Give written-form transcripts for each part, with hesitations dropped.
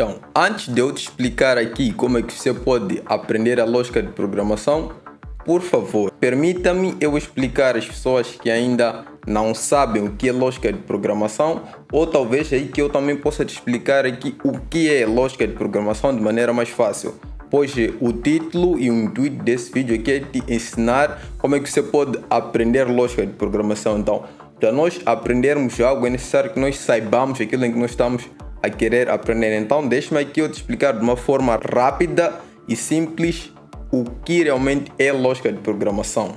Então, antes de eu te explicar aqui como é que você pode aprender a lógica de programação, por favor, permita-me eu explicar às pessoas que ainda não sabem o que é lógica de programação, ou talvez aí que eu também possa te explicar aqui o que é lógica de programação de maneira mais fácil. Pois o título e o intuito desse vídeo aqui é te ensinar como é que você pode aprender lógica de programação. Então, para nós aprendermos algo é necessário que nós saibamos aquilo em que nós estamos a querer aprender. Então, deixa-me aqui eu te explicar de uma forma rápida e simples o que realmente é lógica de programação.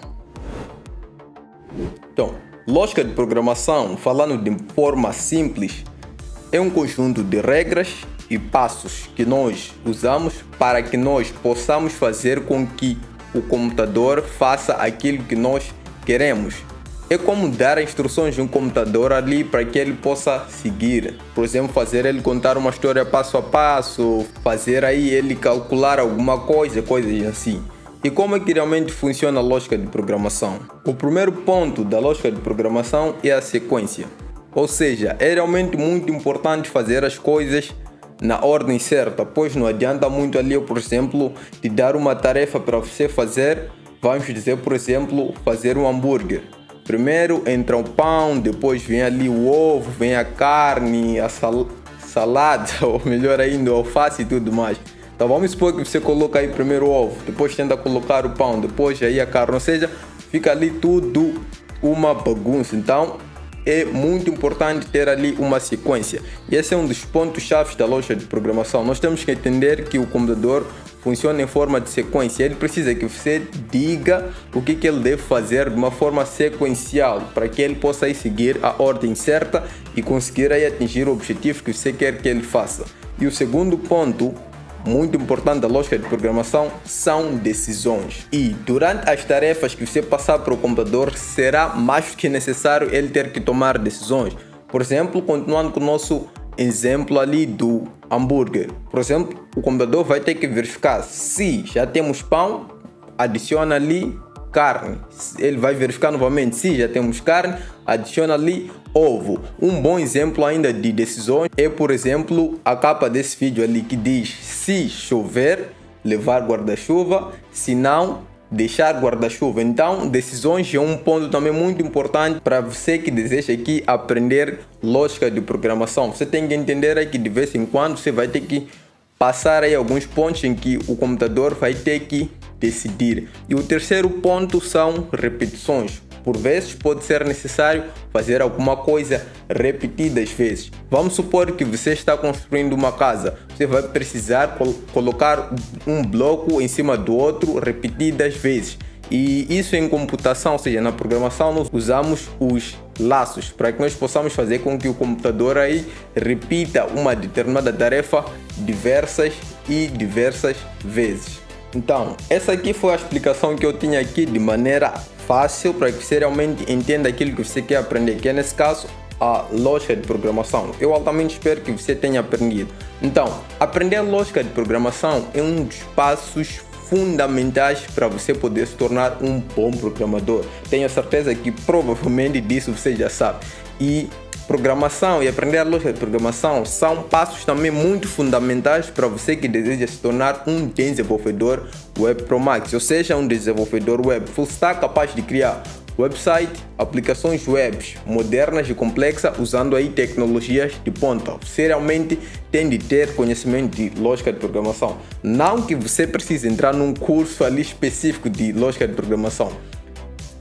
Então, lógica de programação, falando de forma simples, é um conjunto de regras e passos que nós usamos para que nós possamos fazer com que o computador faça aquilo que nós queremos. É como dar instruções de um computador ali para que ele possa seguir. Por exemplo, fazer ele contar uma história passo a passo, fazer aí ele calcular alguma coisa, coisas assim. E como é que realmente funciona a lógica de programação? O primeiro ponto da lógica de programação é a sequência. Ou seja, é realmente muito importante fazer as coisas na ordem certa, pois não adianta muito ali eu, por exemplo, te dar uma tarefa para você fazer, vamos dizer, por exemplo, fazer um hambúrguer. Primeiro entra o pão, depois vem ali o ovo, vem a carne, a salada, ou melhor ainda, o alface e tudo mais. Então vamos supor que você coloca aí primeiro o ovo, depois tenta colocar o pão, depois aí a carne, ou seja, fica ali tudo uma bagunça. Então é muito importante ter ali uma sequência. E esse é um dos pontos-chave da lógica de programação. Nós temos que entender que o computador funciona em forma de sequência. Ele precisa que você diga o que ele deve fazer de uma forma sequencial, para que ele possa aí seguir a ordem certa e conseguir aí atingir o objetivo que você quer que ele faça. E o segundo ponto muito importante da lógica de programação são decisões. E durante as tarefas que você passar para o computador, será mais do que necessário ele ter que tomar decisões. Por exemplo, continuando com o nosso exemplo ali do hambúrguer. Por exemplo, o computador vai ter que verificar se já temos pão, adiciona ali carne. Ele vai verificar novamente se já temos carne, adiciona ali ovo. Um bom exemplo ainda de decisões é, por exemplo, a capa desse vídeo ali que diz: se chover, levar guarda-chuva, se não, deixar guarda-chuva. Então, decisões é um ponto também muito importante para você que deseja aqui aprender lógica de programação. Você tem que entender aí que de vez em quando você vai ter que passar aí alguns pontos em que o computador vai ter que decidir. E o terceiro ponto são repetições. Por vezes pode ser necessário fazer alguma coisa repetidas vezes. Vamos supor que você está construindo uma casa. Você vai precisar colocar um bloco em cima do outro repetidas vezes. E isso em computação, ou seja, na programação, nós usamos os laços para que nós possamos fazer com que o computador aí repita uma determinada tarefa diversas vezes. Então, essa aqui foi a explicação que eu tinha aqui de maneira fácil para que você realmente entenda aquilo que você quer aprender, que é nesse caso a lógica de programação. Eu altamente espero que você tenha aprendido. Então, aprender a lógica de programação é um dos passos fundamentais para você poder se tornar um bom programador. Tenho certeza que provavelmente disso você já sabe. E programação e aprender a lógica de programação são passos também muito fundamentais para você que deseja se tornar um desenvolvedor web pro max, ou seja, um desenvolvedor web full stack capaz de criar website, aplicações web modernas e complexas usando aí tecnologias de ponta. Você realmente tem de ter conhecimento de lógica de programação. Não que você precise entrar num curso ali específico de lógica de programação.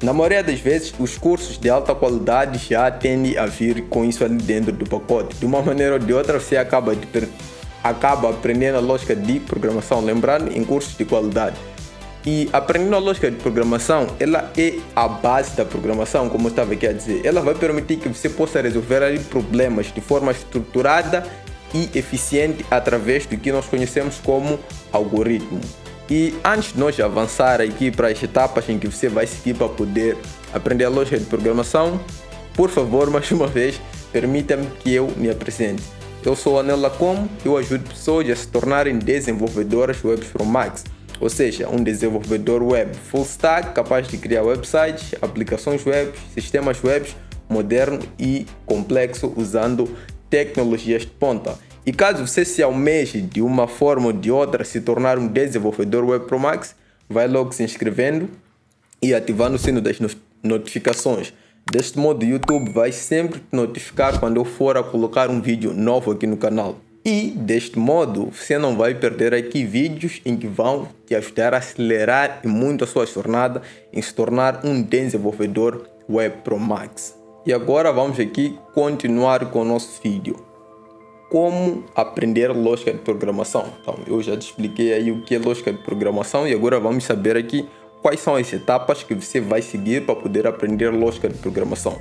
Na maioria das vezes, os cursos de alta qualidade já tendem a vir com isso ali dentro do pacote. De uma maneira ou de outra, você acaba aprendendo a lógica de programação, lembrando, em cursos de qualidade. E aprendendo a lógica de programação, ela é a base da programação, como eu estava aqui a dizer. Ela vai permitir que você possa resolver ali problemas de forma estruturada e eficiente através do que nós conhecemos como algoritmo. E antes de nós avançar aqui para as etapas em que você vai seguir para poder aprender a lógica de programação, por favor, mais uma vez, permita-me que eu me apresente. Eu sou o Anel Lacombe, eu ajudo pessoas a se tornarem desenvolvedoras web pro max, ou seja, um desenvolvedor web full stack capaz de criar websites, aplicações web, sistemas web moderno e complexo usando tecnologias de ponta. E caso você se almeje de uma forma ou de outra se tornar um desenvolvedor Web Pro Max, vai logo se inscrevendo e ativando o sino das notificações. Deste modo o YouTube vai sempre te notificar quando eu for a colocar um vídeo novo aqui no canal. E deste modo você não vai perder aqui vídeos em que vão te ajudar a acelerar muito a sua jornada em se tornar um desenvolvedor Web Pro Max. E agora vamos aqui continuar com o nosso vídeo. Como aprender lógica de programação. Então eu já te expliquei aí o que é lógica de programação e agora vamos saber aqui quais são as etapas que você vai seguir para poder aprender lógica de programação.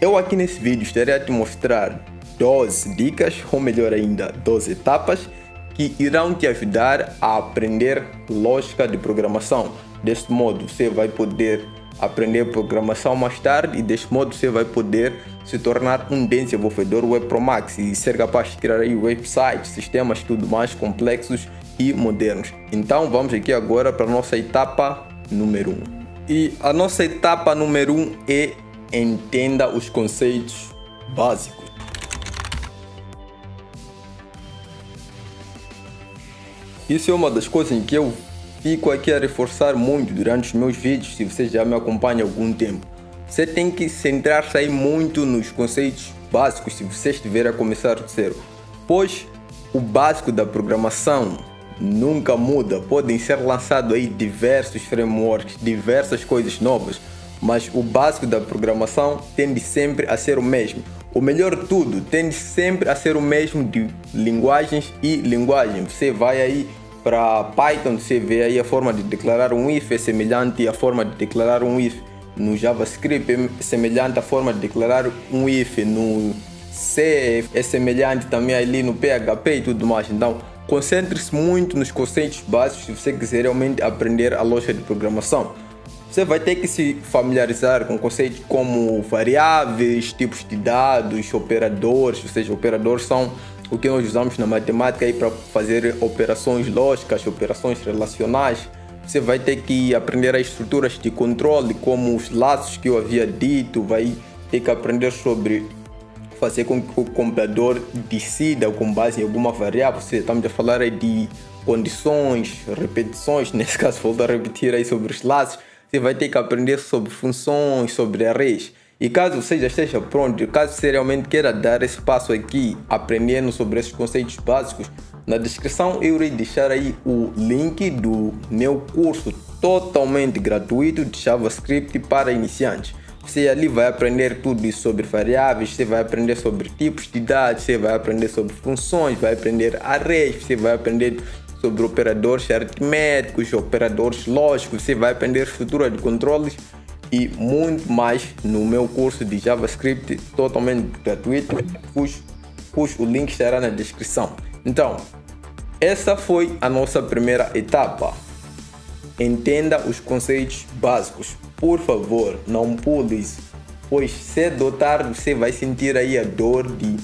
Eu aqui nesse vídeo estarei a te mostrar 12 dicas, ou melhor ainda, 12 etapas que irão te ajudar a aprender lógica de programação. Deste modo você vai poder aprender programação mais tarde e deste modo você vai poder se tornar um desenvolvedor Web Pro Max e ser capaz de criar aí websites, sistemas tudo mais complexos e modernos. Então vamos aqui agora para a nossa etapa número 1. E a nossa etapa número 1 é entenda os conceitos básicos. Isso é uma das coisas em que eu fico aqui a reforçar muito durante os meus vídeos, se você já me acompanha há algum tempo. Você tem que centrar-se aí muito nos conceitos básicos se você estiver a começar do zero. Pois o básico da programação nunca muda. Podem ser lançados aí diversos frameworks, diversas coisas novas, mas o básico da programação tende sempre a ser o mesmo. O melhor de tudo, tende sempre a ser o mesmo de linguagens e linguagens. Você vai aí para Python, você vê aí a forma de declarar um if é semelhante à forma de declarar um if no JavaScript, é semelhante à forma de declarar um if no C, é semelhante também ali no PHP e tudo mais. Então concentre-se muito nos conceitos básicos se você quiser realmente aprender a lógica de programação. Você vai ter que se familiarizar com conceitos como variáveis, tipos de dados, operadores, ou seja, operadores são o que nós usamos na matemática para fazer operações lógicas, operações relacionais. Você vai ter que aprender as estruturas de controle, como os laços que eu havia dito, vai ter que aprender sobre fazer com que o computador decida com base em alguma variável. Ou seja, estamos a falar aí de condições, repetições, nesse caso volto a repetir aí sobre os laços. Você vai ter que aprender sobre funções, sobre arrays. E caso você já esteja pronto, caso você realmente queira dar esse passo aqui, aprendendo sobre esses conceitos básicos, na descrição eu irei deixar aí o link do meu curso totalmente gratuito de JavaScript para iniciantes. Você ali vai aprender tudo isso sobre variáveis, você vai aprender sobre tipos de dados, você vai aprender sobre funções, vai aprender arrays, você vai aprender sobre operadores aritméticos, operadores lógicos, você vai aprender estrutura de controles e muito mais no meu curso de JavaScript totalmente gratuito, cujo link estará na descrição. Então, essa foi a nossa primeira etapa. Entenda os conceitos básicos. Por favor, não pule isso, pois cedo ou tarde você vai sentir aí a dor de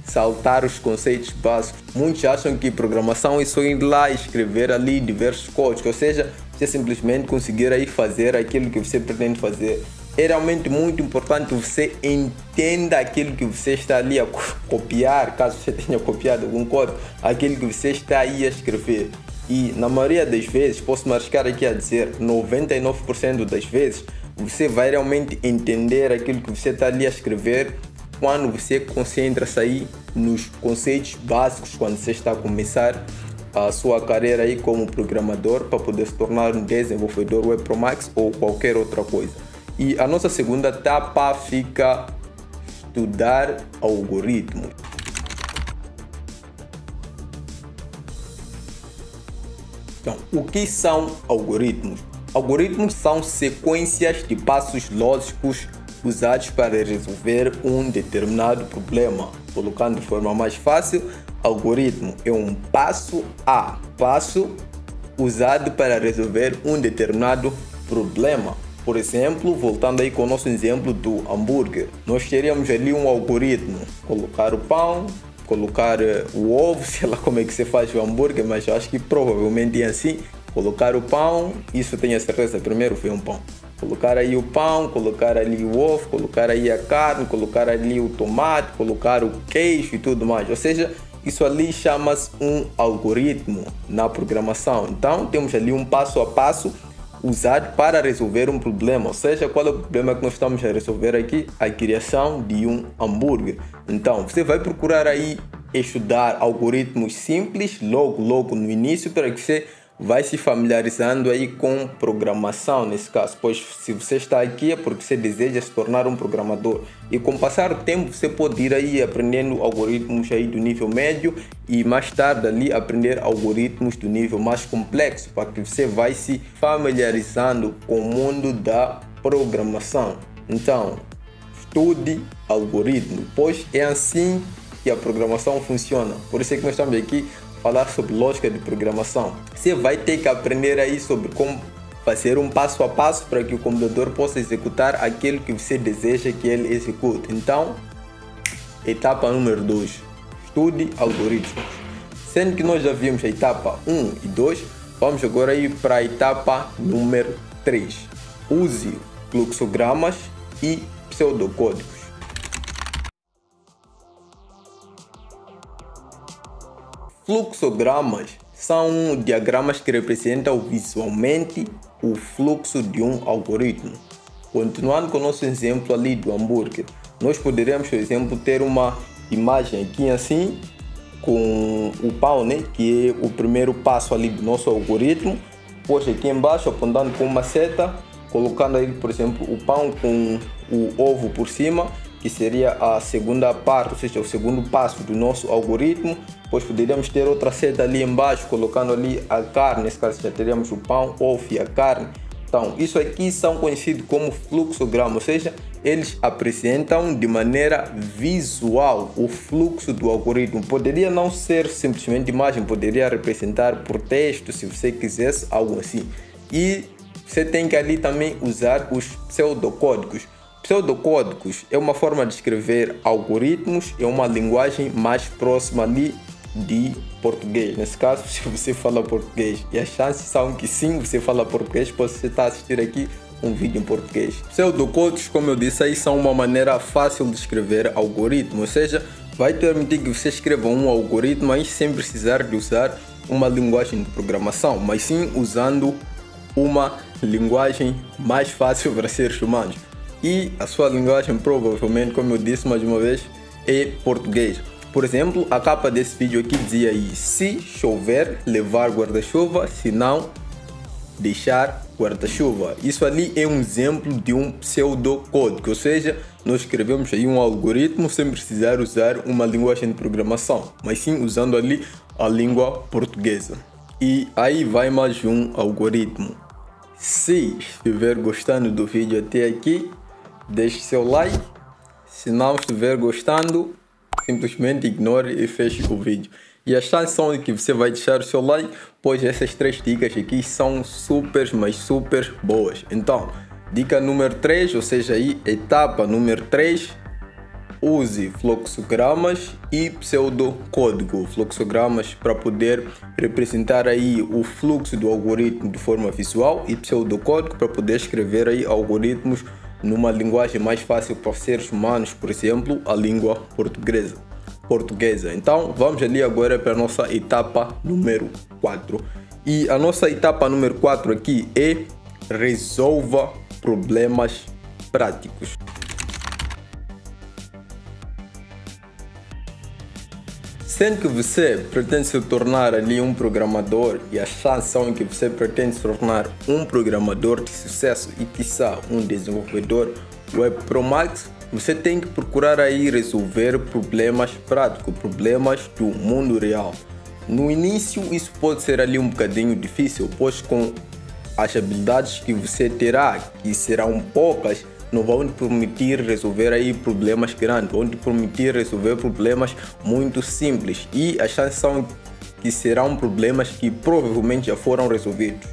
saltar os conceitos básicos. Muitos acham que programação é só ir lá e escrever ali diversos códigos, ou seja, você simplesmente conseguir aí fazer aquilo que você pretende fazer. É realmente muito importante você entenda aquilo que você está ali a copiar, caso você tenha copiado algum código, aquilo que você está aí a escrever. E na maioria das vezes, posso me arriscar aqui a dizer, 99% das vezes, você vai realmente entender aquilo que você está ali a escrever quando você concentra-se aí nos conceitos básicos, quando você está a começar a sua carreira aí como programador para poder se tornar um desenvolvedor Web Pro Max ou qualquer outra coisa. E a nossa segunda etapa fica estudar algoritmos. Então, o que são algoritmos? Algoritmos são sequências de passos lógicos usados para resolver um determinado problema. Colocando de forma mais fácil, algoritmo é um passo usado para resolver um determinado problema. Por exemplo, voltando aí com o nosso exemplo do hambúrguer, nós teríamos ali um algoritmo: colocar o pão, colocar o ovo, sei lá como é que você faz o hambúrguer, mas eu acho que provavelmente é assim. Colocar o pão, isso tenho a certeza, primeiro foi um pão. Colocar aí o pão, colocar ali o ovo, colocar aí a carne, colocar ali o tomate, colocar o queijo e tudo mais. Ou seja, isso ali chama-se um algoritmo na programação. Então temos ali um passo a passo usado para resolver um problema, ou seja, qual é o problema que nós estamos a resolver aqui? A criação de um hambúrguer. Então você vai procurar aí estudar algoritmos simples logo no início, para que você vai se familiarizando aí com programação nesse caso, pois se você está aqui é porque você deseja se tornar um programador, e com o passar do tempo você pode ir aí aprendendo algoritmos aí do nível médio e mais tarde ali aprender algoritmos do nível mais complexo, para que você vai se familiarizando com o mundo da programação. Então estude algoritmo, pois é assim que a programação funciona. Por isso é que nós estamos aqui falar sobre lógica de programação. Você vai ter que aprender aí sobre como fazer um passo a passo para que o computador possa executar aquilo que você deseja que ele execute. Então, etapa número 2, estude algoritmos. Sendo que nós já vimos a etapa 1 e 2, vamos agora ir para a etapa número 3. Use fluxogramas e pseudocódigos. Fluxogramas são diagramas que representam visualmente o fluxo de um algoritmo. Continuando com o nosso exemplo ali do hambúrguer, nós poderíamos, por exemplo, ter uma imagem aqui assim, com o pão, né, que é o primeiro passo ali do nosso algoritmo. Depois aqui embaixo, apontando com uma seta, colocando aí, por exemplo, o pão com o ovo por cima, que seria a segunda parte, ou seja, o segundo passo do nosso algoritmo. Depois poderíamos ter outra seta ali embaixo, colocando ali a carne. Nesse caso já teríamos o pão, o ovo e a carne. Então, isso aqui são conhecidos como fluxogramas, ou seja, eles apresentam de maneira visual o fluxo do algoritmo. Poderia não ser simplesmente imagem, poderia representar por texto, se você quisesse, algo assim. E você tem que ali também usar os pseudocódigos. Pseudocódigos é uma forma de escrever algoritmos, é uma linguagem mais próxima ali de português. Nesse caso, se você fala português, e as chances são que sim, você fala português, pois você está a assistir aqui um vídeo em português. Pseudocódigos, como eu disse aí, são uma maneira fácil de escrever algoritmo, ou seja, vai permitir que você escreva um algoritmo aí sem precisar de usar uma linguagem de programação, mas sim usando uma linguagem mais fácil para seres humanos. E a sua linguagem provavelmente, como eu disse mais uma vez, é português. Por exemplo, a capa desse vídeo aqui dizia aí: se chover, levar guarda-chuva, se não, deixar guarda-chuva. Isso ali é um exemplo de um pseudocódigo, ou seja, nós escrevemos aí um algoritmo sem precisar usar uma linguagem de programação, mas sim usando ali a língua portuguesa. E aí vai mais um algoritmo. Se estiver gostando do vídeo até aqui, deixe seu like. Se não estiver gostando, simplesmente ignore e feche o vídeo. E a chance são de que você vai deixar o seu like, pois essas 3 dicas aqui são super, mas super boas. Então, dica número 3, ou seja, aí, etapa número 3, use fluxogramas e pseudocódigo. Fluxogramas para poder representar aí o fluxo do algoritmo de forma visual, e pseudocódigo para poder escrever aí algoritmos numa linguagem mais fácil para seres humanos, por exemplo, a língua portuguesa. Então, vamos ali agora para a nossa etapa número 4. E a nossa etapa número 4 aqui é resolva problemas práticos. Sendo que você pretende se tornar ali um programador, e a chance são que você pretende se tornar um programador de sucesso e quiçá um desenvolvedor web pro max, você tem que procurar aí resolver problemas práticos, problemas do mundo real. No início isso pode ser ali um bocadinho difícil, pois com as habilidades que você terá, que serão poucas, não vão te permitir resolver aí problemas grandes, vão te permitir resolver problemas muito simples, e as chances são que serão problemas que provavelmente já foram resolvidos.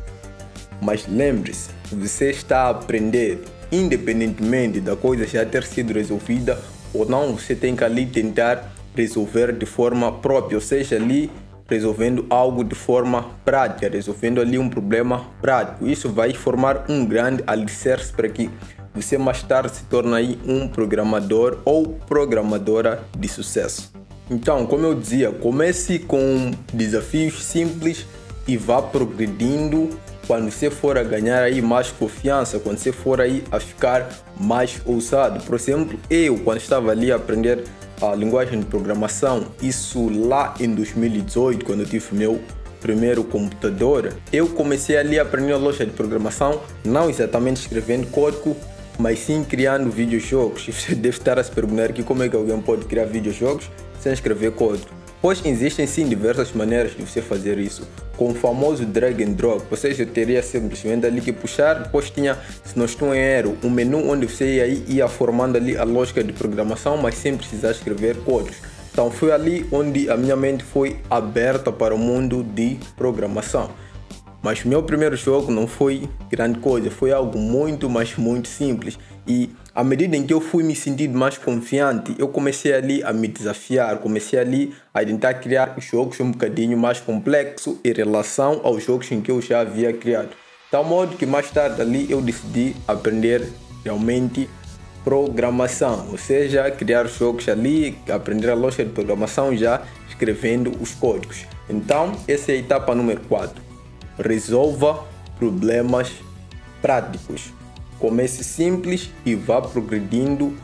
Mas lembre-se, você está a aprender, independentemente da coisa já ter sido resolvida ou não, você tem que ali tentar resolver de forma própria, ou seja, ali resolvendo algo de forma prática, resolvendo ali um problema prático. Isso vai formar um grande alicerce para que você mais tarde se torne aí um programador ou programadora de sucesso. Então, como eu dizia, comece com desafios simples e vá progredindo. Quando você for a ganhar aí mais confiança, quando você for aí a ficar mais ousado. Por exemplo, eu quando estava ali a aprender a linguagem de programação, isso lá em 2018, quando eu tive meu primeiro computador, eu comecei ali a aprender a lógica de programação, não exatamente escrevendo código, mas sim criando videojogos. Você deve estar a se perguntar aqui como é que alguém pode criar videojogos sem escrever código. Pois existem sim diversas maneiras de você fazer isso. Com o famoso drag and drop, ou seja, eu teria simplesmente ali que puxar, depois tinha, se não estou em erro, um menu onde você ia formando ali a lógica de programação, mas sem precisar escrever códigos. Então foi ali onde a minha mente foi aberta para o mundo de programação. Mas meu primeiro jogo não foi grande coisa, foi algo muito, mas muito simples. E à medida em que eu fui me sentindo mais confiante, eu comecei ali a me desafiar, comecei ali a tentar criar jogos um bocadinho mais complexos em relação aos jogos em que eu já havia criado. De tal modo que mais tarde ali eu decidi aprender realmente programação, ou seja, criar jogos ali, aprender a lógica de programação já escrevendo os códigos. Então, essa é a etapa número 4. Resolva problemas práticos. Comece simples e vá progredindo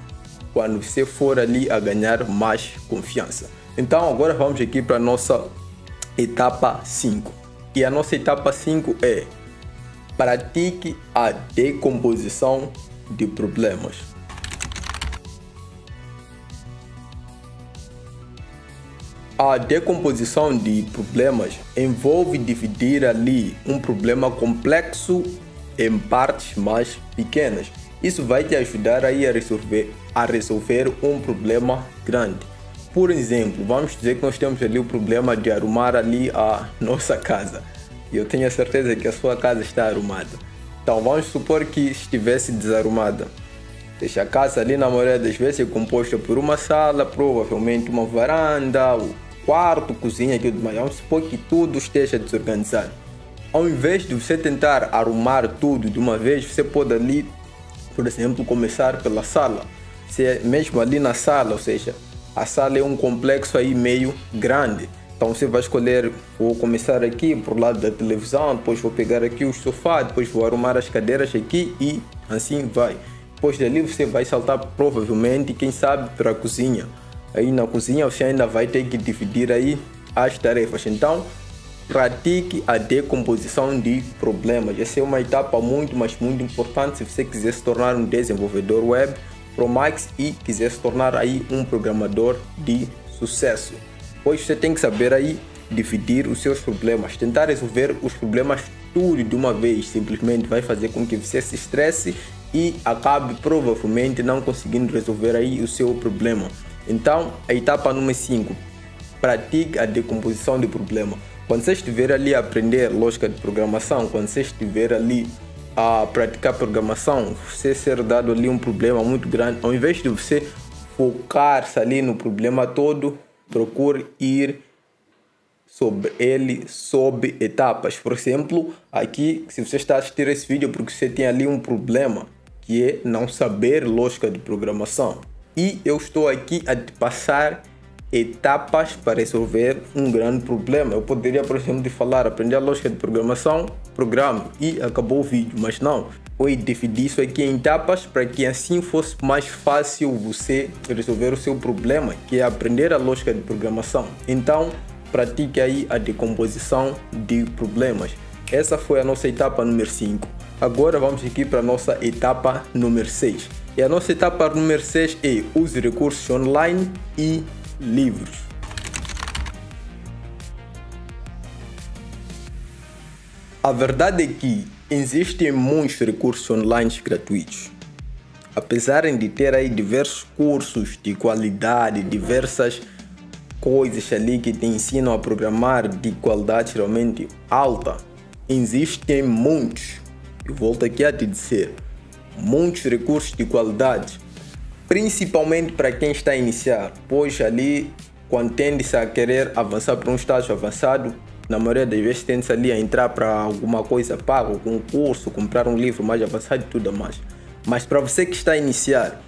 quando você for ali a ganhar mais confiança. Então agora vamos aqui para a nossa etapa 5. E a nossa etapa 5 é: pratique a decomposição de problemas. A decomposição de problemas envolve dividir ali um problema complexo em partes mais pequenas. Isso vai te ajudar aí a resolver um problema grande. Por exemplo, vamos dizer que nós temos ali o problema de arrumar ali a nossa casa. E eu tenho a certeza que a sua casa está arrumada. Então vamos supor que estivesse desarrumada. A casa ali na maioria das vezes é composta por uma sala, provavelmente uma varanda, quarto, cozinha, tudo mais. Vamos supor que tudo esteja desorganizado. Ao invés de você tentar arrumar tudo de uma vez, você pode ali, por exemplo, começar pela sala. Você mesmo ali na sala, ou seja, a sala é um complexo aí meio grande. Então você vai escolher, vou começar aqui por lado da televisão, depois vou pegar aqui o sofá, depois vou arrumar as cadeiras aqui e assim vai. Depois dali você vai saltar provavelmente, quem sabe, para a cozinha. Aí na cozinha você ainda vai ter que dividir aí as tarefas. Então, pratique a decomposição de problemas. Essa é uma etapa muito, mas muito importante se você quiser se tornar um desenvolvedor web Pro Max e quiser se tornar aí um programador de sucesso. Pois você tem que saber aí dividir os seus problemas. Tentar resolver os problemas tudo de uma vez simplesmente vai fazer com que você se estresse e acabe provavelmente não conseguindo resolver aí o seu problema. Então, a etapa número 5, pratique a decomposição de problema. Quando você estiver ali a aprender lógica de programação, quando você estiver ali a praticar programação, você ser dado ali um problema muito grande, ao invés de você focar-se ali no problema todo, procure ir sobre ele sob etapas. Por exemplo, aqui, se você está a assistir esse vídeo porque você tem ali um problema, que é não saber lógica de programação. E eu estou aqui a te passar etapas para resolver um grande problema. Eu poderia, por exemplo, te falar, aprender a lógica de programação, programa e acabou o vídeo, mas não. Eu dividi isso aqui em etapas para que assim fosse mais fácil você resolver o seu problema, que é aprender a lógica de programação. Então, pratique aí a decomposição de problemas. Essa foi a nossa etapa número 5. Agora vamos aqui para a nossa etapa número 6. E a nossa etapa número 6 é use recursos online e livros. A verdade é que existem muitos recursos online gratuitos. Apesar de ter aí diversos cursos de qualidade, diversas coisas ali que te ensinam a programar de qualidade realmente alta, existem muitos, eu volto aqui a te dizer, muitos recursos de qualidade, principalmente para quem está a iniciar, pois ali quando tende-se a querer avançar para um estágio avançado, na maioria das vezes tende-se ali a entrar para alguma coisa paga, algum curso, comprar um livro mais avançado e tudo mais. Mas para você que está a iniciar,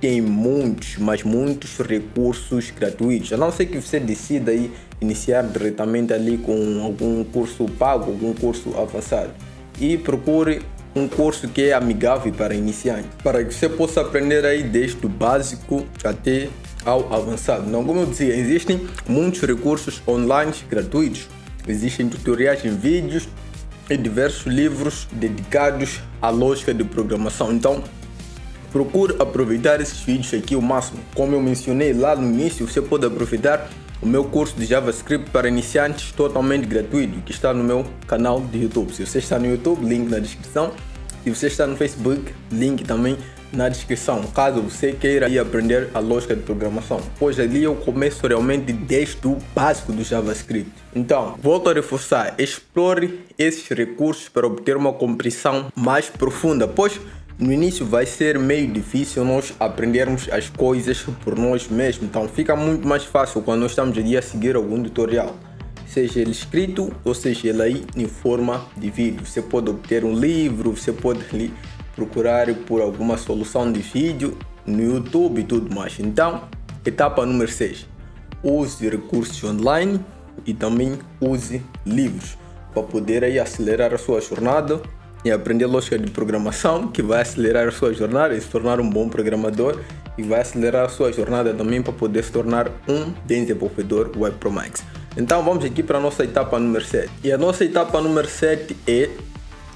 tem muitos, mas muitos recursos gratuitos. A não ser que você decida aí iniciar diretamente ali com algum curso pago, algum curso avançado. E procure um curso que é amigável para iniciantes, para que você possa aprender aí desde o básico até ao avançado. Não, como eu dizia, existem muitos recursos online gratuitos. Existem tutoriais em vídeos e diversos livros dedicados à lógica de programação. Então, procure aproveitar esses vídeos aqui ao máximo. Como eu mencionei lá no início, você pode aproveitar o meu curso de JavaScript para iniciantes totalmente gratuito, que está no meu canal de YouTube. Se você está no YouTube, link na descrição. Se você está no Facebook, link também na descrição, caso você queira ir aprender a lógica de programação, pois ali eu começo realmente desde o básico do JavaScript. Então, volto a reforçar, explore esses recursos para obter uma compreensão mais profunda, pois no início vai ser meio difícil nós aprendermos as coisas por nós mesmos. Então fica muito mais fácil quando nós estamos ali a seguir algum tutorial, seja ele escrito ou seja ele aí em forma de vídeo. Você pode obter um livro, você pode ali procurar por alguma solução de vídeo no YouTube e tudo mais. Então, etapa número 6, use recursos online e também use livros para poder aí acelerar a sua jornada e aprender lógica de programação, que vai acelerar a sua jornada e se tornar um bom programador, e vai acelerar a sua jornada também para poder se tornar um desenvolvedor web pro Max. Então vamos aqui para a nossa etapa número 7. E a nossa etapa número 7 é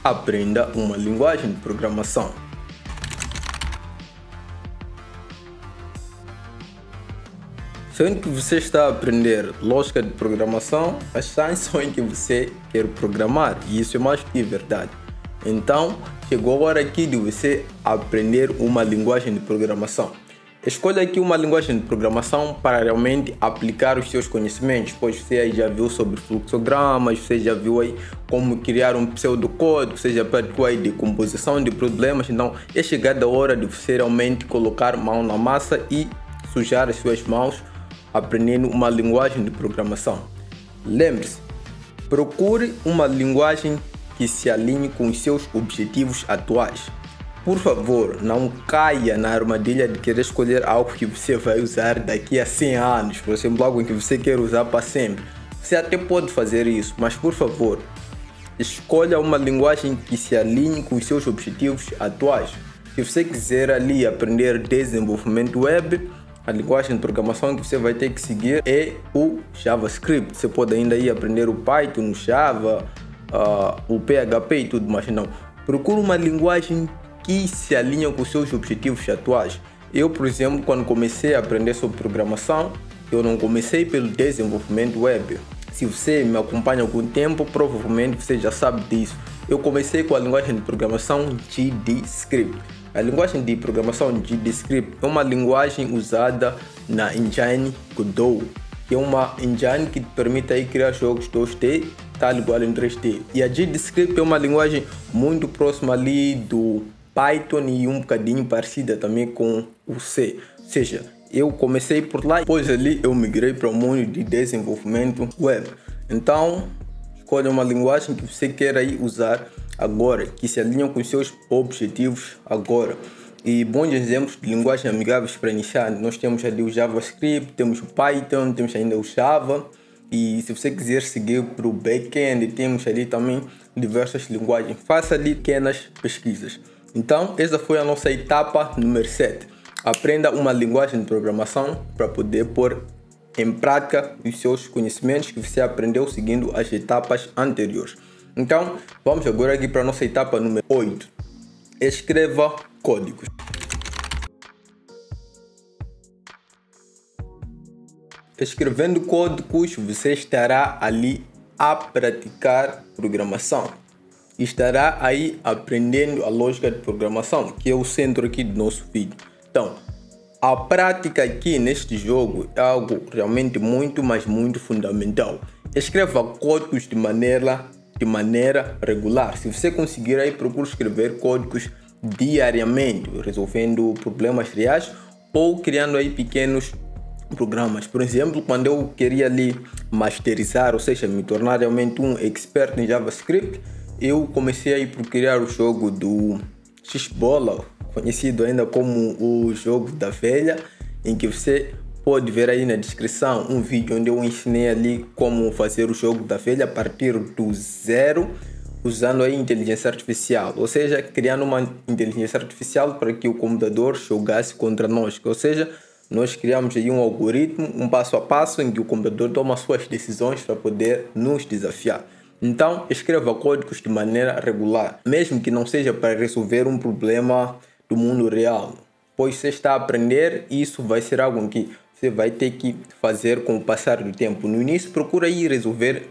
aprenda uma linguagem de programação. Sendo que você está a aprender lógica de programação, as chances são em que você quer programar, e isso é mais que verdade. Então, chegou a hora aqui de você aprender uma linguagem de programação. Escolha aqui uma linguagem de programação para realmente aplicar os seus conhecimentos, pois você aí já viu sobre fluxogramas, você já viu aí como criar um pseudocódigo, você já praticou aí decomposição de problemas. Então, é chegada a hora de você realmente colocar mão na massa e sujar as suas mãos aprendendo uma linguagem de programação. Lembre-se, procure uma linguagem que se alinhe com os seus objetivos atuais. Por favor, não caia na armadilha de querer escolher algo que você vai usar daqui a 100 anos, por exemplo, algo que você quer usar para sempre. Você até pode fazer isso, mas por favor, escolha uma linguagem que se alinhe com os seus objetivos atuais. Se você quiser ali aprender desenvolvimento web, a linguagem de programação que você vai ter que seguir é o JavaScript. Você pode ainda ir aprender o Python, o Java, o PHP e tudo mais. Não, procure uma linguagem que se alinha com os seus objetivos atuais. Eu, por exemplo, quando comecei a aprender sobre programação, eu não comecei pelo desenvolvimento web. Se você me acompanha há algum tempo, provavelmente você já sabe disso. Eu comecei com a linguagem de programação GDScript. A linguagem de programação GDScript é uma linguagem usada na engine Godot, que é uma engine que te permite aí criar jogos 2D tal igual em 3D. E a GDScript é uma linguagem muito próxima ali do Python e um bocadinho parecida também com o C. Ou seja, eu comecei por lá, depois ali eu migrei para o mundo de desenvolvimento web. Então, escolha uma linguagem que você quer aí usar agora, que se alinha com os seus objetivos agora. E bons exemplos de linguagens amigáveis para iniciar, nós temos ali o JavaScript, temos o Python, temos ainda o Java. E se você quiser seguir para o back-end, temos ali também diversas linguagens. Faça ali pequenas pesquisas. Então, essa foi a nossa etapa número 7. Aprenda uma linguagem de programação para poder pôr em prática os seus conhecimentos que você aprendeu seguindo as etapas anteriores. Então, vamos agora aqui para a nossa etapa número 8. Escreva códigos. Escrevendo códigos, você estará ali a praticar programação. Estará aí aprendendo a lógica de programação, que é o centro aqui do nosso vídeo. Então, a prática aqui neste jogo é algo realmente muito, mas muito fundamental. Escreva códigos de maneira regular. Se você conseguir aí, procure escrever códigos diariamente, resolvendo problemas reais ou criando aí pequenos programas. Por exemplo, quando eu queria ali masterizar, ou seja, me tornar realmente um expert em JavaScript, eu comecei aí por criar o jogo do X-Bola, conhecido ainda como o jogo da velha, em que você pode ver aí na descrição um vídeo onde eu ensinei ali como fazer o jogo da velha a partir do zero, usando a inteligência artificial, ou seja, criando uma inteligência artificial para que o computador jogasse contra nós, ou seja, nós criamos aí um algoritmo, um passo a passo em que o computador toma suas decisões para poder nos desafiar. Então, escreva códigos de maneira regular, mesmo que não seja para resolver um problema do mundo real, pois você está a aprender e isso vai ser algo que você vai ter que fazer com o passar do tempo. No início, procura aí resolver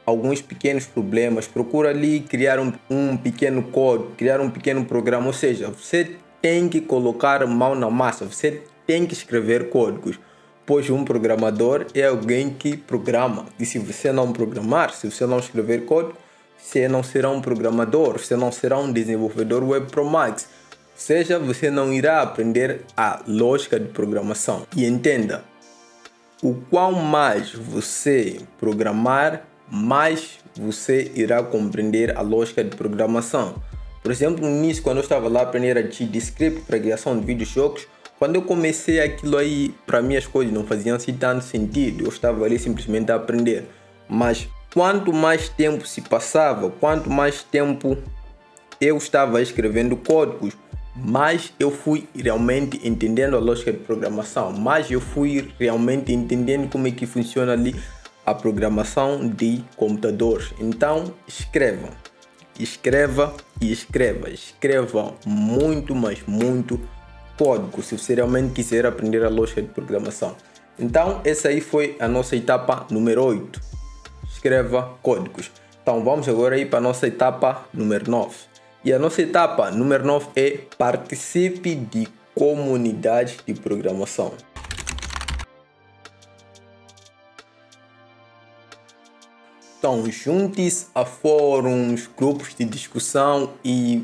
alguns pequenos problemas, procura ali criar um pequeno código, criar um pequeno programa, ou seja, você tem que colocar mão na massa, você tem que escrever códigos, pois um programador é alguém que programa, e se você não programar, se você não escrever código, você não será um programador, você não será um desenvolvedor web pro max, ou seja, você não irá aprender a lógica de programação. E entenda, o qual mais você programar, mais você irá compreender a lógica de programação. Por exemplo, no início, quando eu estava lá aprendendo a GDScript para criação de videojogos, quando eu comecei aquilo aí, para mim as coisas não faziam assim tanto sentido, eu estava ali simplesmente a aprender. Mas quanto mais tempo se passava, quanto mais tempo eu estava escrevendo códigos, mais eu fui realmente entendendo a lógica de programação, mais eu fui realmente entendendo como é que funciona ali a programação de computadores. Então escreva e escreva muito, mas muito código se você realmente quiser aprender a lógica de programação. Então essa aí foi a nossa etapa número 8, escreva códigos. Então vamos agora aí para a nossa etapa número 9, e a nossa etapa número 9 é participe de comunidades de programação. Então, junte-se a fóruns, grupos de discussão e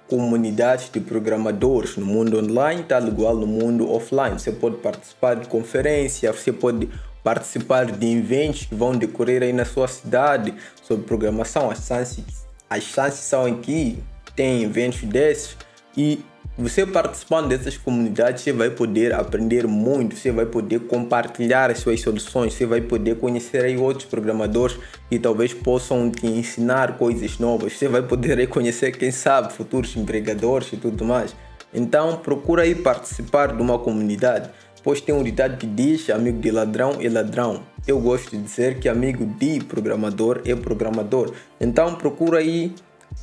comunidades de programadores no mundo online, tal igual no mundo offline. Você pode participar de conferências, você pode participar de eventos que vão decorrer aí na sua cidade sobre programação. As chances são aqui, tem eventos desses, e você participando dessas comunidades, você vai poder aprender muito, você vai poder compartilhar as suas soluções, você vai poder conhecer aí outros programadores que talvez possam te ensinar coisas novas, você vai poder aí conhecer, quem sabe, futuros empregadores e tudo mais. Então procura aí participar de uma comunidade, pois tem um ditado que diz: amigo de ladrão é ladrão. Eu gosto de dizer que amigo de programador é programador. Então procura aí,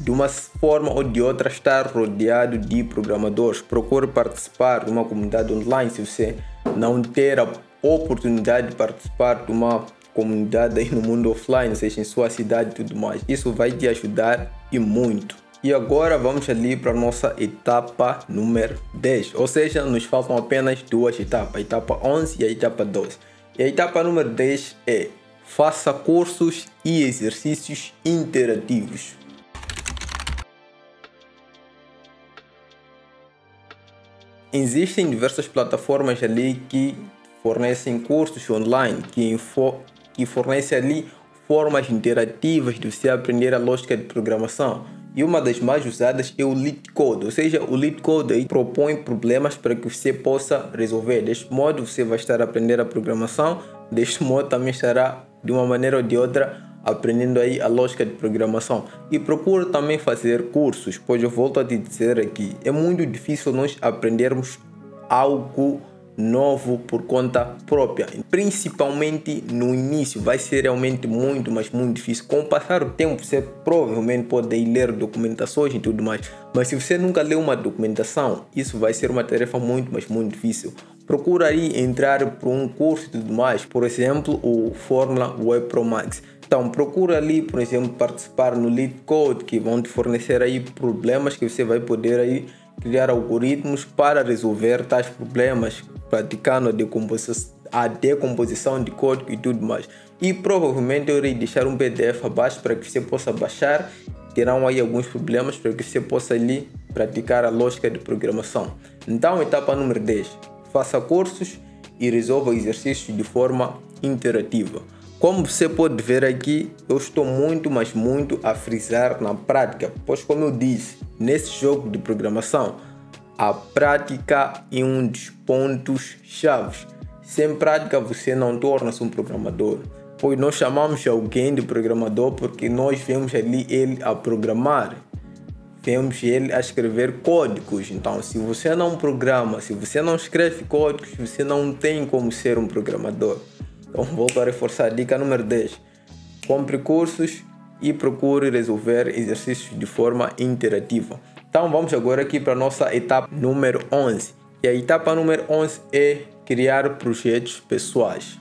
de uma forma ou de outra, estar rodeado de programadores. Procure participar de uma comunidade online. Se você não ter a oportunidade de participar de uma comunidade aí no mundo offline, seja em sua cidade e tudo mais, isso vai te ajudar e muito. E agora vamos ali para a nossa etapa número 10, ou seja, nos faltam apenas duas etapas, a etapa 11 e a etapa 12. E a etapa número 10 é: faça cursos e exercícios interativos. Existem diversas plataformas ali que fornecem cursos online, que fornecem ali formas interativas de você aprender a lógica de programação. E uma das mais usadas é o LeetCode, ou seja, o LeetCode aí propõe problemas para que você possa resolver. Deste modo você vai estar aprendendo a programação, deste modo também estará, de uma maneira ou de outra, aprendendo aí a lógica de programação. E procura também fazer cursos, pois eu volto a te dizer aqui, é muito difícil nós aprendermos algo novo por conta própria, principalmente no início. Vai ser realmente muito, mas muito difícil. Com o passar do tempo você provavelmente pode ir ler documentações e tudo mais, mas se você nunca leu uma documentação, isso vai ser uma tarefa muito, mas muito difícil. Procura aí entrar por um curso e tudo mais, por exemplo o Fórmula Web Pro Max. Então procura ali, por exemplo, participar no LeetCode, que vão te fornecer aí problemas que você vai poder aí criar algoritmos para resolver tais problemas, praticando a decomposição de código e tudo mais. E provavelmente eu irei deixar um PDF abaixo para que você possa baixar. Terão aí alguns problemas para que você possa ali praticar a lógica de programação. Então, etapa número 10. Faça cursos e resolva exercícios de forma interativa. Como você pode ver aqui, eu estou muito, mas muito a frisar na prática, pois como eu disse, nesse jogo de programação, a prática é um dos pontos chaves. Sem prática você não torna-se um programador. Pois nós chamamos alguém de programador porque nós vemos ali ele a programar. Vemos ele a escrever códigos. Então, se você não programa, se você não escreve códigos, você não tem como ser um programador. Então, volto a reforçar a dica número 10. Compre cursos e procure resolver exercícios de forma interativa. Então, vamos agora aqui para a nossa etapa número 11. E a etapa número 11 é criar projetos pessoais.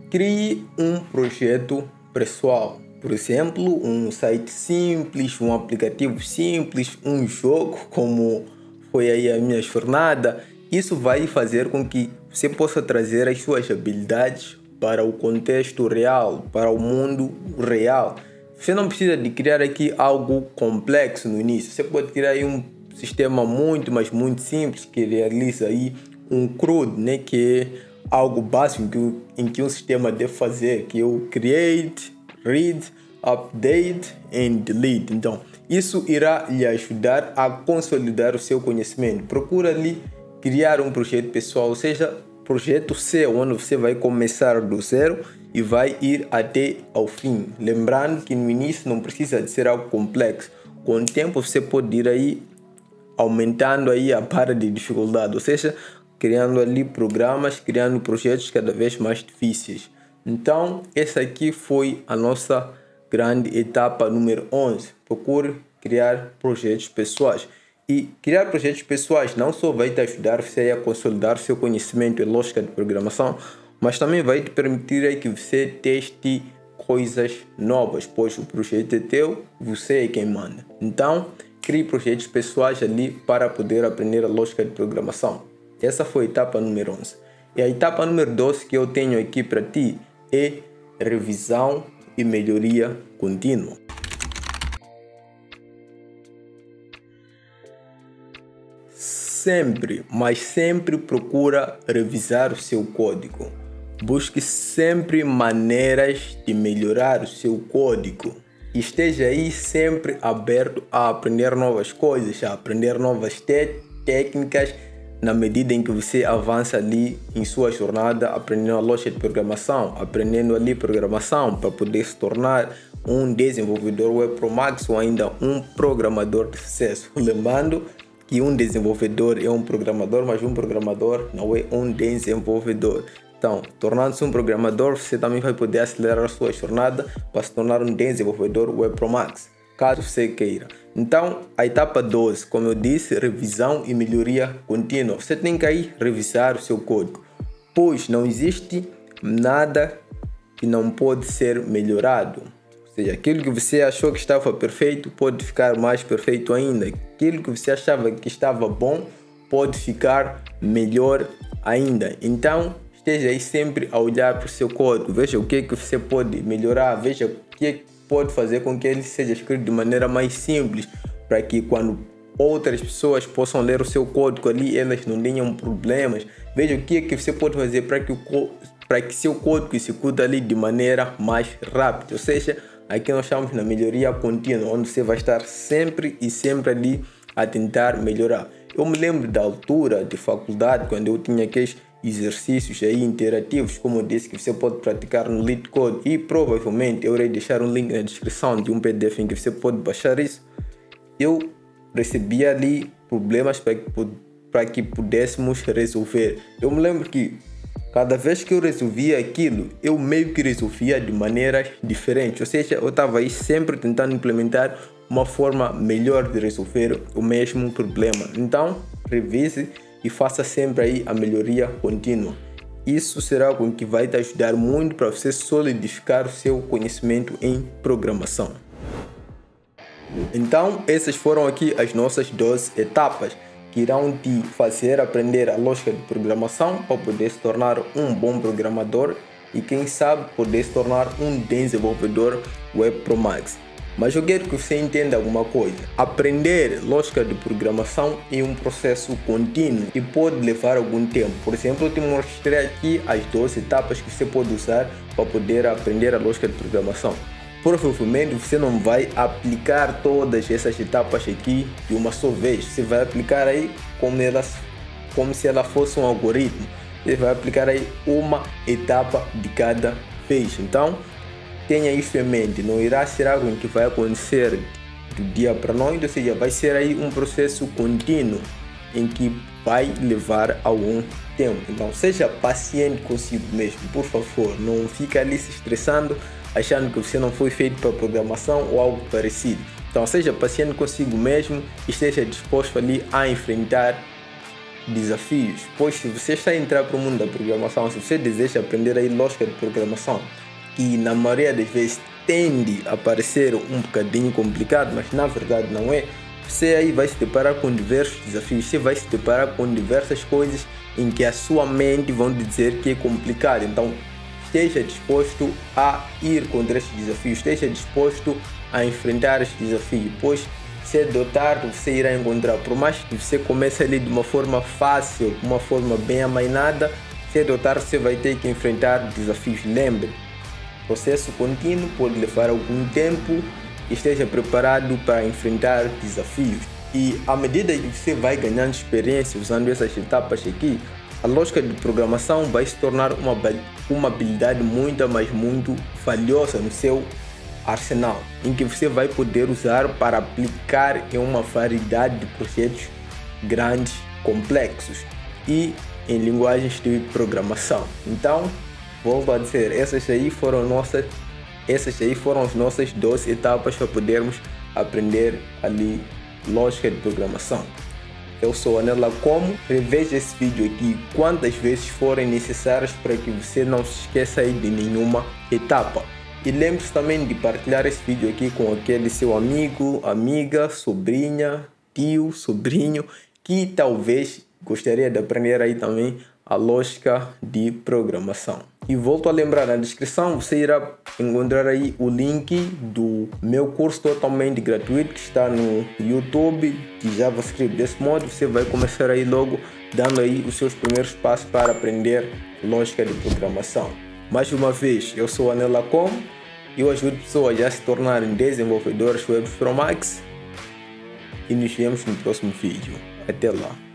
Crie um projeto pessoal, por exemplo, um site simples, um aplicativo simples, um jogo como foi aí a minha jornada. Isso vai fazer com que você possa trazer as suas habilidades para o contexto real, para o mundo real. Você não precisa de criar aqui algo complexo no início. Você pode criar aí um sistema muito, mas muito simples que realiza aí um CRUD, né, que é algo básico em que um sistema deve fazer, que é o create, read, update and delete. Então, isso irá lhe ajudar a consolidar o seu conhecimento. Procura ali criar um projeto pessoal, ou seja, projeto seu, onde você vai começar do zero e vai ir até ao fim. Lembrando que no início não precisa de ser algo complexo. Com o tempo você pode ir aí aumentando aí a barra de dificuldade, ou seja, criando ali programas, criando projetos cada vez mais difíceis. Então, essa aqui foi a nossa grande etapa número 11. Procure criar projetos pessoais. E criar projetos pessoais não só vai te ajudar você a consolidar seu conhecimento em lógica de programação, mas também vai te permitir aí que você teste coisas novas, pois o projeto é teu, você é quem manda. Então, crie projetos pessoais ali para poder aprender a lógica de programação. Essa foi a etapa número 11. E a etapa número 12 que eu tenho aqui para ti é revisão e melhoria contínua. Sempre, mas sempre procura revisar o seu código. Busque sempre maneiras de melhorar o seu código. Esteja aí sempre aberto a aprender novas coisas, a aprender novas técnicas, na medida em que você avança ali em sua jornada, aprendendo a lógica de programação, aprendendo ali programação para poder se tornar um desenvolvedor web pro max ou ainda um programador de sucesso. Lembrando que um desenvolvedor é um programador, mas um programador não é um desenvolvedor. Então, tornando-se um programador, você também vai poder acelerar a sua jornada para se tornar um desenvolvedor web pro max, caso você queira. Então, a etapa 12, como eu disse, revisão e melhoria contínua. Você tem que aí revisar o seu código, pois não existe nada que não pode ser melhorado. Ou seja, aquilo que você achou que estava perfeito pode ficar mais perfeito ainda. Aquilo que você achava que estava bom pode ficar melhor ainda. Então, esteja aí sempre a olhar para o seu código. Veja o que você pode melhorar, veja o que pode fazer com que ele seja escrito de maneira mais simples, para que quando outras pessoas possam ler o seu código ali, elas não tenham problemas. Veja o que você pode fazer para que seu código execute ali de maneira mais rápida. Ou seja, aqui nós chamamos na melhoria contínua, onde você vai estar sempre e sempre ali a tentar melhorar. Eu me lembro da altura de faculdade, quando eu tinha aqueles exercícios aí interativos, como eu disse, que você pode praticar no LeetCode, e provavelmente eu irei deixar um link na descrição de um PDF em que você pode baixar isso. Eu recebia ali problemas para que pudéssemos resolver. Eu me lembro que cada vez que eu resolvia aquilo, eu meio que resolvia de maneiras diferentes, ou seja, eu estava aí sempre tentando implementar uma forma melhor de resolver o mesmo problema. Então, revise e faça sempre aí a melhoria contínua. Isso será algo que vai te ajudar muito para você solidificar o seu conhecimento em programação. Então, essas foram aqui as nossas 12 etapas que irão te fazer aprender a lógica de programação para poder se tornar um bom programador e, quem sabe, poder se tornar um desenvolvedor web pro max. Mas eu quero que você entenda alguma coisa. Aprender lógica de programação é um processo contínuo e pode levar algum tempo. Por exemplo, eu te mostrei aqui as 12 etapas que você pode usar para poder aprender a lógica de programação. provavelmente você não vai aplicar todas essas etapas aqui de uma só vez. Você vai aplicar aí como se ela fosse um algoritmo. Você vai aplicar aí uma etapa de cada vez. Então, tenha isso em mente. Não irá ser algo que vai acontecer do dia para a noite, ou seja, vai ser aí um processo contínuo em que vai levar algum tempo. Então, seja paciente consigo mesmo, por favor. Não fique ali se estressando, achando que você não foi feito para programação ou algo parecido. Então, seja paciente consigo mesmo e esteja disposto ali a enfrentar desafios. Pois se você está a entrar para o mundo da programação, se você deseja aprender aí lógica de programação, que na maioria das vezes tende a parecer um bocadinho complicado, mas na verdade não é, você aí vai se deparar com diversos desafios, você vai se deparar com diversas coisas em que a sua mente vão dizer que é complicado. Então, esteja disposto a ir contra esses desafios, esteja disposto a enfrentar esses desafios, pois cedo ou tarde você irá encontrar. Por mais que você comece ali de uma forma fácil, de uma forma bem amainada, cedo ou tarde você vai ter que enfrentar desafios. Lembre, processo contínuo pode levar algum tempo. Esteja preparado para enfrentar desafios. E à medida que você vai ganhando experiência usando essas etapas aqui, a lógica de programação vai se tornar uma habilidade muito valiosa no seu arsenal, em que você vai poder usar para aplicar em uma variedade de projetos grandes, complexos e em linguagens de programação. Então, volto a dizer, essas aí foram as nossas 12 etapas para podermos aprender ali lógica de programação. Eu sou Anela Como. Reveja esse vídeo aqui quantas vezes forem necessárias para que você não se esqueça aí de nenhuma etapa. E lembre-se também de partilhar esse vídeo aqui com aquele seu amigo, amiga, sobrinha, tio, sobrinho, que talvez gostaria de aprender aí também a lógica de programação. E volto a lembrar, na descrição você irá encontrar aí o link do meu curso totalmente gratuito que está no YouTube de JavaScript. Desse modo você vai começar aí logo dando aí os seus primeiros passos para aprender lógica de programação. Mais uma vez, eu sou Anela Com e eu ajudo pessoas a se tornarem desenvolvedores web pro Max e nos vemos no próximo vídeo. Até lá.